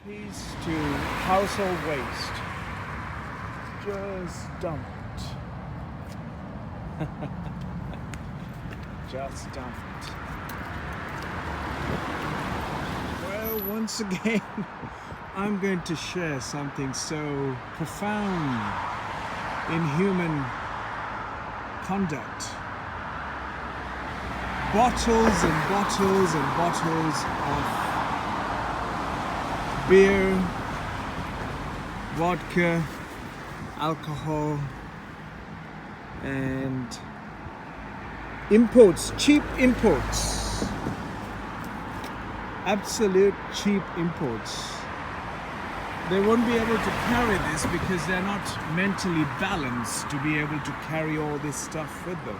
Piece to household waste. Just dump it. Just dump it. Well, once again, I'm going to share something so profound in human conduct. Bottles and bottles and bottles of beer, vodka, alcohol, and imports, cheap imports, absolute cheap imports. They won't be able to carry this because they're not mentally balanced to be able to carry all this stuff with them.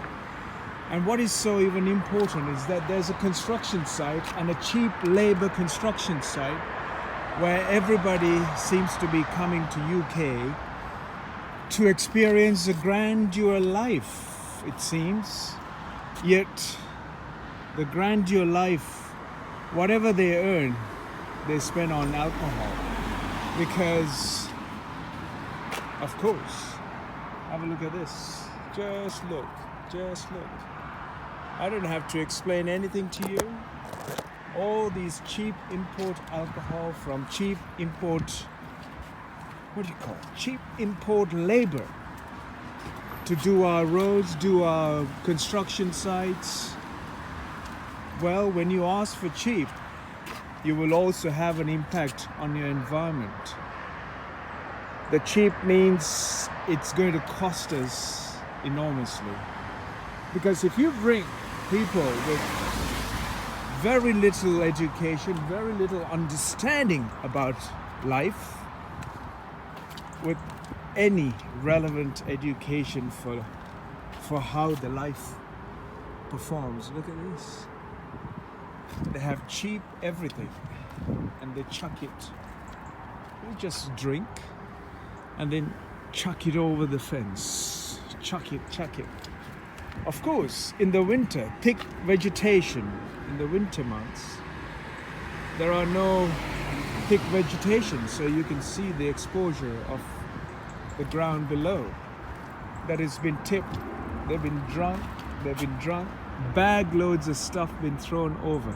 And what is so even important is that there's a construction site and a cheap labor construction site where everybody seems to be coming to UK to experience a grandeur life, it seems. Yet the grandeur life, whatever they earn, they spend on alcohol. Because, of course, have a look at this. Just look, just look. I don't have to explain anything to you. All these cheap import alcohol from cheap import, what do you call it? Cheap import labor to do our roads, do our construction sites. Well, when you ask for cheap, you will also have an impact on your environment. The cheap means it's going to cost us enormously. Because if you bring people with very little education, very little understanding about life, with any relevant education for how the life performs. Look at this. They have cheap everything and they chuck it. They just drink and then chuck it over the fence. Chuck it, chuck it. Of course, in the winter, thick vegetation, in the winter months, there are no thick vegetation, so you can see the exposure of the ground below that has been tipped. They've been drunk, bag loads of stuff been thrown over.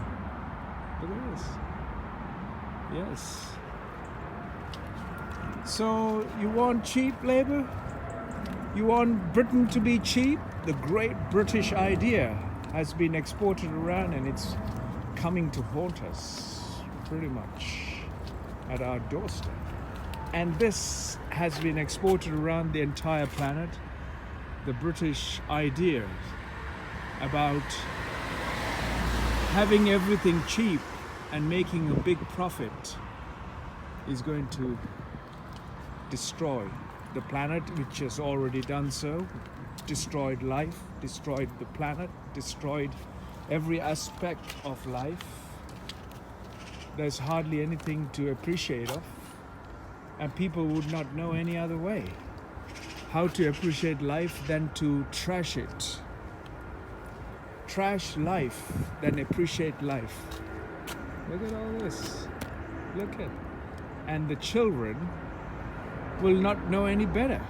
Look at this. Yes. So you want cheap labor? You want Britain to be cheap? The great British idea has been exported around and it's coming to haunt us pretty much at our doorstep. And this has been exported around the entire planet. The British idea about having everything cheap and making a big profit is going to destroy the planet, which has already done so, destroyed life, destroyed the planet, destroyed every aspect of life. There's hardly anything to appreciate of, and people would not know any other way how to appreciate life than to trash it. Trash life, then appreciate life. Look at all this. Look at. And the children will not know any better.